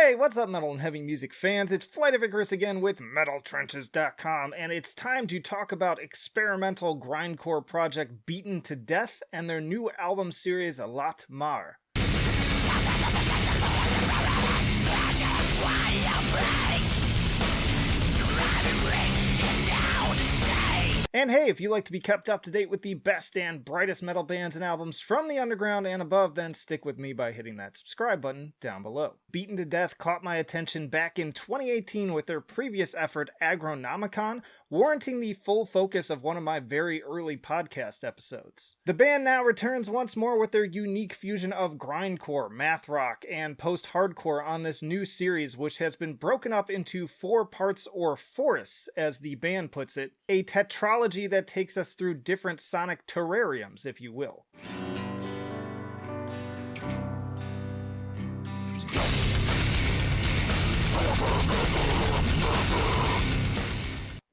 Hey, what's up, metal and heavy music fans? It's Flight of Icarus again with MetalTrenches.com, and it's time to talk about experimental grindcore project Beaten to Death and their new album series Laat Maar. And hey, if you like to be kept up to date with the best and brightest metal bands and albums from the underground and above, then stick with me by hitting that subscribe button down below. Beaten to Death caught my attention back in 2018 with their previous effort, Agronomicon, warranting the full focus of one of my very early podcast episodes. The band now returns once more with their unique fusion of grindcore, math rock, and post-hardcore on this new series, which has been broken up into 4 parts or forests, as the band puts it, a tetralogy that takes us through different sonic terrariums, if you will.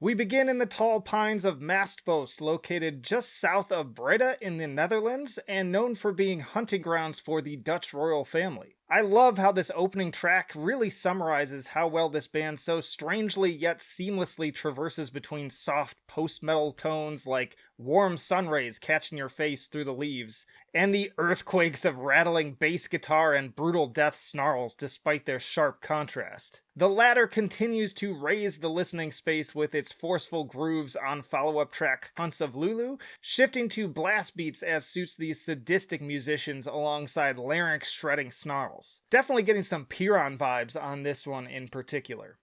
We begin in the tall pines of Mastbos, located just south of Breda in the Netherlands, and known for being hunting grounds for the Dutch royal family. I love how this opening track really summarizes how well this band so strangely yet seamlessly traverses between soft post-metal tones like warm sun rays catching your face through the leaves, and the earthquakes of rattling bass guitar and brutal death snarls despite their sharp contrast. The latter continues to raise the listening space with its forceful grooves on follow-up track Hunts of Lulu, shifting to blast beats as suits these sadistic musicians alongside larynx-shredding snarls. Definitely getting some Piran vibes on this one in particular.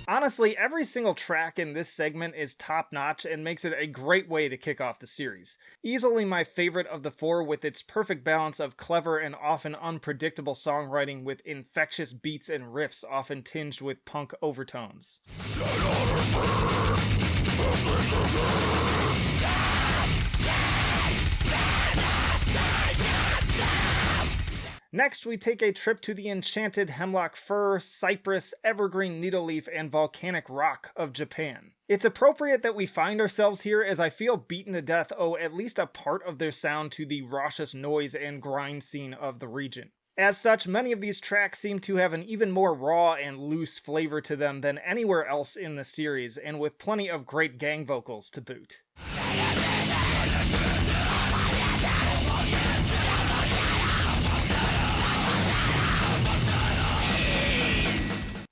Honestly, every single track in this segment is top-notch and makes it a great way to kick off the series. Easily my favorite of the 4, with its perfect balance of clever and often unpredictable songwriting with infectious beats and riffs often tinged with punk overtones. Next, we take a trip to the enchanted hemlock fir, cypress, evergreen needleleaf, and volcanic rock of Japan. It's appropriate that we find ourselves here, as I feel Beaten to Death owe at least a part of their sound to the raucous noise and grind scene of the region. As such, many of these tracks seem to have an even more raw and loose flavor to them than anywhere else in the series, and with plenty of great gang vocals to boot.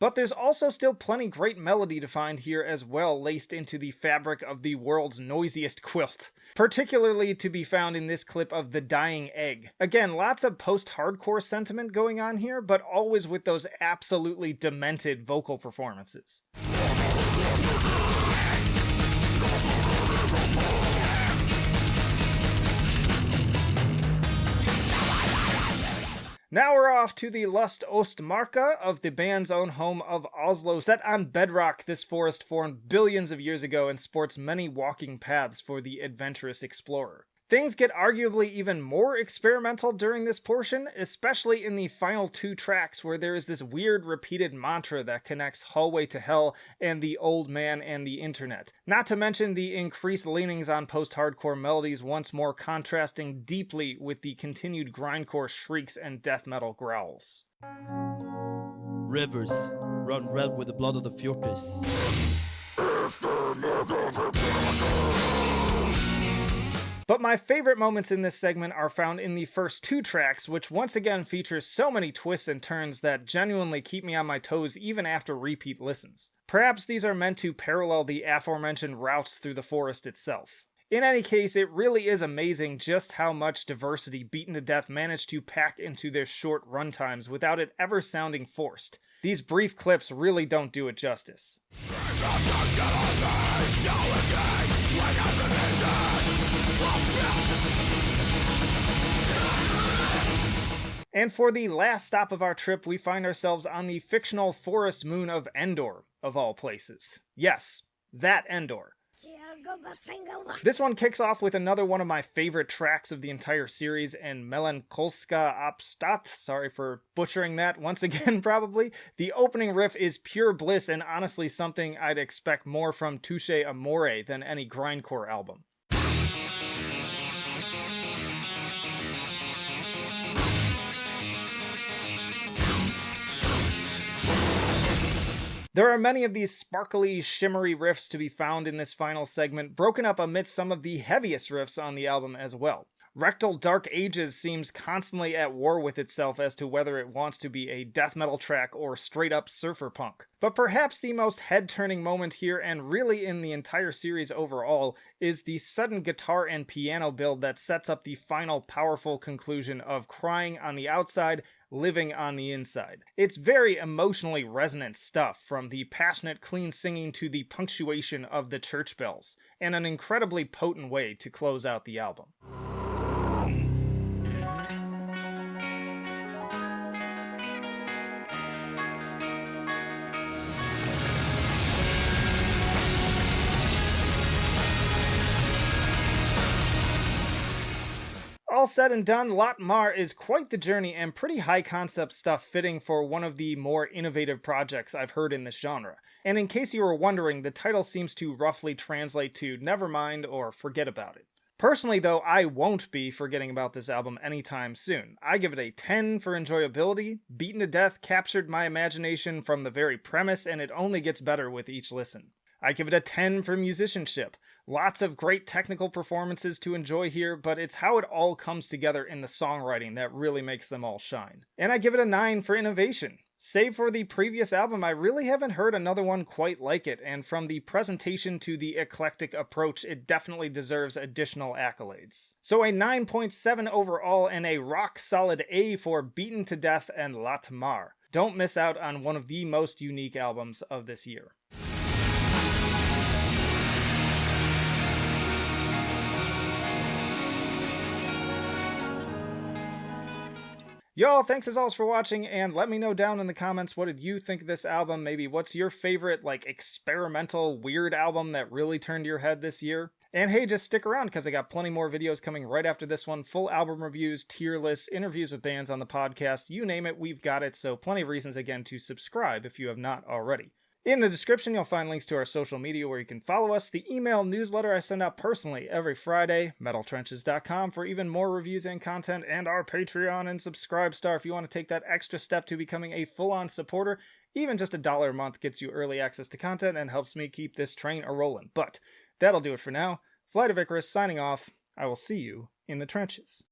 But there's also still plenty great melody to find here as well, laced into the fabric of the world's noisiest quilt. Particularly to be found in this clip of The Dying Egg. Again, lots of post-hardcore sentiment going on here, but always with those absolutely demented vocal performances. Now we're off to the Lust Ostmarka of the band's own home of Oslo. Set on bedrock, this forest formed billions of years ago and sports many walking paths for the adventurous explorer. Things get arguably even more experimental during this portion, especially in the final 2 tracks where there is this weird repeated mantra that connects Hallway to Hell and The Old Man and the Internet. Not to mention the increased leanings on post-hardcore melodies once more contrasting deeply with the continued grindcore shrieks and death metal growls. Rivers run red with the blood of the Fjortis. But my favorite moments in this segment are found in the first 2 tracks, which once again features so many twists and turns that genuinely keep me on my toes even after repeat listens. Perhaps these are meant to parallel the aforementioned routes through the forest itself. In any case, it really is amazing just how much diversity Beaten to Death managed to pack into their short runtimes without it ever sounding forced. These brief clips really don't do it justice. And for the last stop of our trip, we find ourselves on the fictional forest moon of Endor, of all places. Yes, that Endor. This one kicks off with another one of my favorite tracks of the entire series, and Melankolska Abstat. Sorry for butchering that once again, probably. The opening riff is pure bliss and honestly something I'd expect more from Touche Amore than any grindcore album. There are many of these sparkly, shimmery riffs to be found in this final segment, broken up amidst some of the heaviest riffs on the album as well. Rectal Dark Ages seems constantly at war with itself as to whether it wants to be a death metal track or straight up surfer punk. But perhaps the most head-turning moment here, and really in the entire series overall, is the sudden guitar and piano build that sets up the final powerful conclusion of Crying on the Outside, Living on the Inside. It's very emotionally resonant stuff, from the passionate clean singing to the punctuation of the church bells, and an incredibly potent way to close out the album. All said and done, Laat Maar is quite the journey and pretty high concept stuff, fitting for one of the more innovative projects I've heard in this genre. And in case you were wondering, the title seems to roughly translate to never mind or forget about it. Personally though, I won't be forgetting about this album anytime soon. I give it a 10 for enjoyability. Beaten to Death captured my imagination from the very premise, and it only gets better with each listen. I give it a 10 for musicianship. Lots of great technical performances to enjoy here, but it's how it all comes together in the songwriting that really makes them all shine. And I give it a 9 for innovation. Save for the previous album, I really haven't heard another one quite like it, and from the presentation to the eclectic approach, it definitely deserves additional accolades. So a 9.7 overall and a rock solid A for Beaten to Death and Laat Maar. Don't miss out on one of the most unique albums of this year. Y'all, thanks as always for watching, and let me know down in the comments, what did you think of this album? Maybe what's your favorite, experimental, weird album that really turned your head this year? And hey, just stick around, because I got plenty more videos coming right after this one. Full album reviews, tier lists, interviews with bands on the podcast, you name it, we've got it. So plenty of reasons, again, to subscribe if you have not already. In the description, you'll find links to our social media where you can follow us, the email newsletter I send out personally every Friday, metaltrenches.com for even more reviews and content, and our Patreon and Subscribe Star if you want to take that extra step to becoming a full-on supporter. Even just $1 a month gets you early access to content and helps me keep this train a-rolling. But that'll do it for now. Flight of Icarus signing off. I will see you in the trenches.